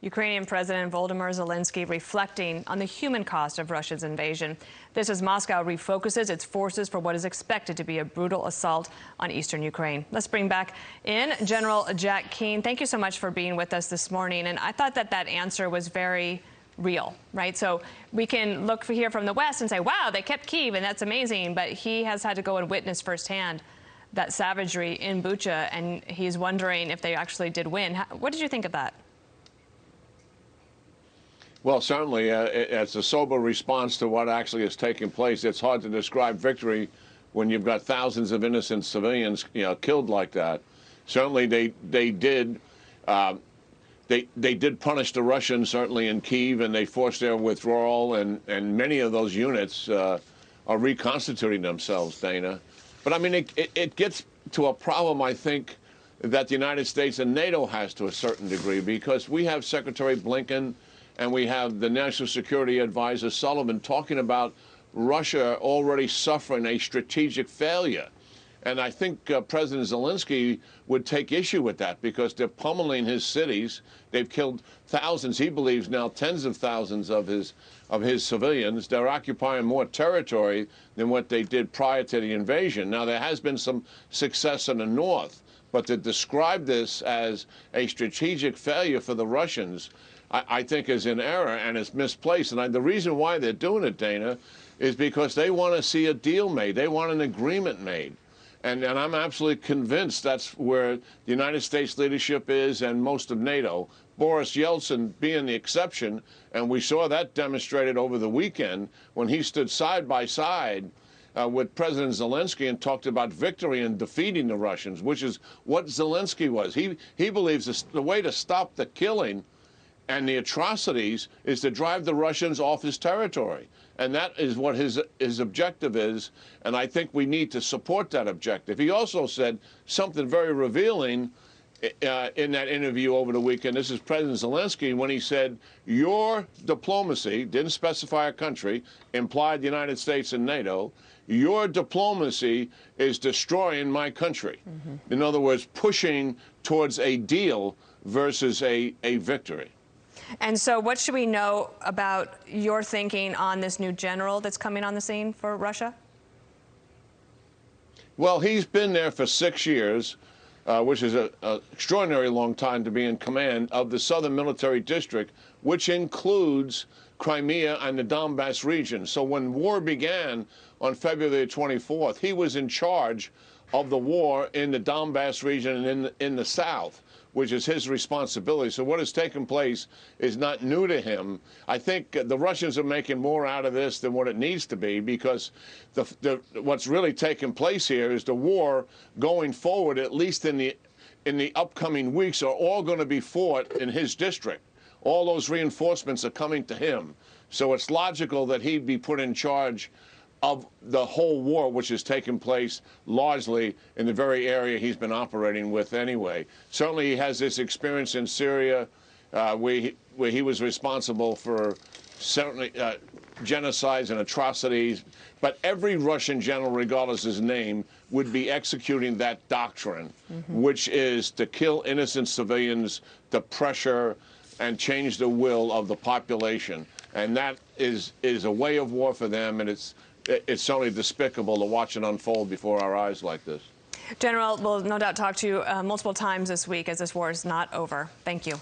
Ukrainian President Volodymyr Zelensky reflecting on the human cost of Russia's invasion. This as Moscow refocuses its forces for what is expected to be a brutal assault on eastern Ukraine. Let's bring back in General Jack Keane. Thank you so much for being with us this morning. And I thought that answer was very real, right? So we can look here from the West and say, wow, they kept Kyiv and that's amazing. But he has had to go and witness firsthand that savagery in Bucha, and he's wondering if they actually did win. What did you think of that? Well, certainly, it's a sober response to what actually is taking place. It's hard to describe victory when you've got thousands of innocent civilians, killed like that. Certainly, they did punish the Russians, certainly in Kyiv, and they forced their withdrawal, and many of those units are reconstituting themselves, Dana. But I mean, it gets to a problem, I think, that the United States and NATO has to a certain degree, because we have Secretary Blinken and we have the National Security Advisor Sullivan talking about Russia already suffering a strategic failure. And I think President Zelensky would take issue with that, because they're pummeling his cities. They've killed thousands, he believes now tens of thousands of his civilians. They're occupying more territory than what they did prior to the invasion. Now, there has been some success in the north, but to describe this as a strategic failure for the Russians, I think is in error and is misplaced. And the reason why they're doing it, Dana, is because they want to see a deal made. They want an agreement made. And I'm absolutely convinced that's where the United States leadership is, and most of NATO. Boris Yeltsin being the exception, and we saw that demonstrated over the weekend when he stood side by side with President Zelensky and talked about victory and defeating the Russians, which is what Zelensky was. He believes the way to stop the killing and the atrocities is to drive the Russians off his territory. And that is what his objective is, and I think we need to support that objective. He also said something very revealing in that interview over the weekend. This is President Zelensky when he said, your diplomacy, didn't specify a country, implied the United States and NATO, your diplomacy is destroying my country. In other words, pushing towards a deal versus a victory. And so what should we know about your thinking on this new general that's coming on the scene for Russia? Well, he's been there for 6 years, which is an extraordinarily long time to be in command of the Southern Military District, which includes Crimea and the Donbass region. So when war began on February 24th, he was in charge of the war in the Donbass region and in the south, which is his responsibility. So what has taken place is not new to him. I think the Russians are making more out of this than what it needs to be, because what's really taking place here is the war going forward, at least in the upcoming weeks, are all going to be fought in his district. All those reinforcements are coming to him. So it's logical that he'd be put in charge of the whole war, which has taken place largely in the very area he's been operating with anyway. Certainly he has this experience in Syria, where he was responsible for certainly genocides and atrocities. But every Russian general, regardless of his name, would be executing that doctrine, which is to kill innocent civilians, to pressure and change the will of the population. And that is a way of war for them, and it's certainly despicable to watch it unfold before our eyes like this. General, we'll no doubt talk to you multiple times this week, as this war is not over. Thank you.